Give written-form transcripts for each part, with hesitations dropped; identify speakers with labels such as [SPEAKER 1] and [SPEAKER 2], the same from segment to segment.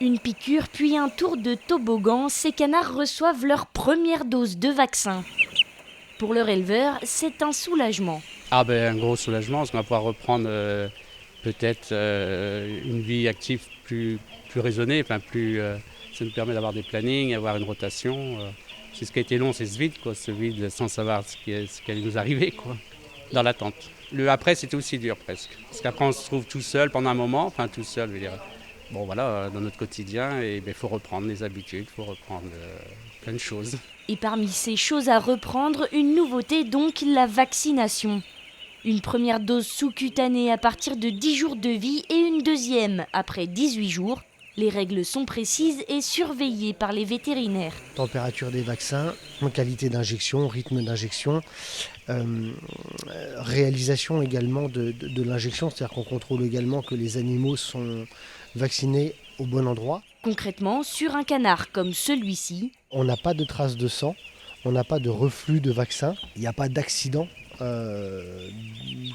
[SPEAKER 1] Une piqûre puis un tour de toboggan, ces canards reçoivent leur première dose de vaccin. Pour leur éleveur, c'est un soulagement.
[SPEAKER 2] Ah ben un gros soulagement, parce qu'on va pouvoir reprendre peut-être une vie active plus raisonnée, ça nous permet d'avoir des plannings, avoir une rotation. C'est ce qui a été long, c'est ce vide sans savoir ce qui allait nous arriver, quoi, dans l'attente. Le après, c'était aussi dur presque, parce qu'après on se trouve tout seul pendant un moment, enfin tout seul, je veux dire, bon voilà, dans notre quotidien, et il faut reprendre les habitudes, il faut reprendre plein de choses.
[SPEAKER 1] Et parmi ces choses à reprendre, une nouveauté donc, la vaccination. Une première dose sous-cutanée à partir de 10 jours de vie et une deuxième après 18 jours. Les règles sont précises et surveillées par les vétérinaires.
[SPEAKER 3] Température des vaccins, qualité d'injection, rythme d'injection, réalisation également de l'injection, c'est-à-dire qu'on contrôle également que les animaux sont vaccinés au bon endroit.
[SPEAKER 1] Concrètement, sur un canard comme celui-ci,
[SPEAKER 3] On n'a pas de traces de sang, on n'a pas de reflux de vaccin, il n'y a pas d'accident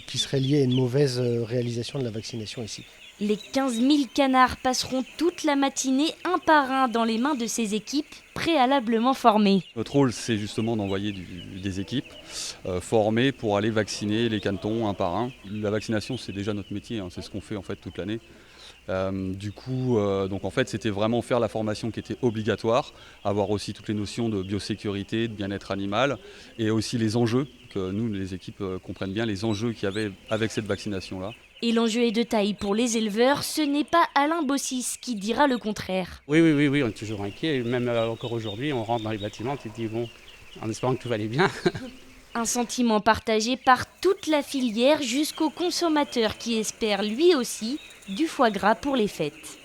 [SPEAKER 3] qui serait lié à une mauvaise réalisation de la vaccination ici.
[SPEAKER 1] les 15 000 canards passeront toute la matinée un par un dans les mains de ces équipes préalablement formées.
[SPEAKER 4] Notre rôle, c'est justement d'envoyer des équipes formées pour aller vacciner les canetons un par un. La vaccination, c'est déjà notre métier, c'est ce qu'on fait en fait toute l'année. Donc en fait, c'était vraiment faire la formation qui était obligatoire, avoir aussi toutes les notions de biosécurité, de bien-être animal, et aussi les enjeux, que nous, les équipes, comprennent bien les enjeux qu'il y avait avec cette vaccination-là.
[SPEAKER 1] Et l'enjeu est de taille pour les éleveurs, ce n'est pas Alain Bossis qui dira le contraire.
[SPEAKER 2] Oui, on est toujours inquiet. Même encore aujourd'hui, on rentre dans les bâtiments, tu te dis, bon, en espérant que tout va aller bien.
[SPEAKER 1] Un sentiment partagé par toute la filière jusqu'au consommateur qui espère lui aussi du foie gras pour les fêtes.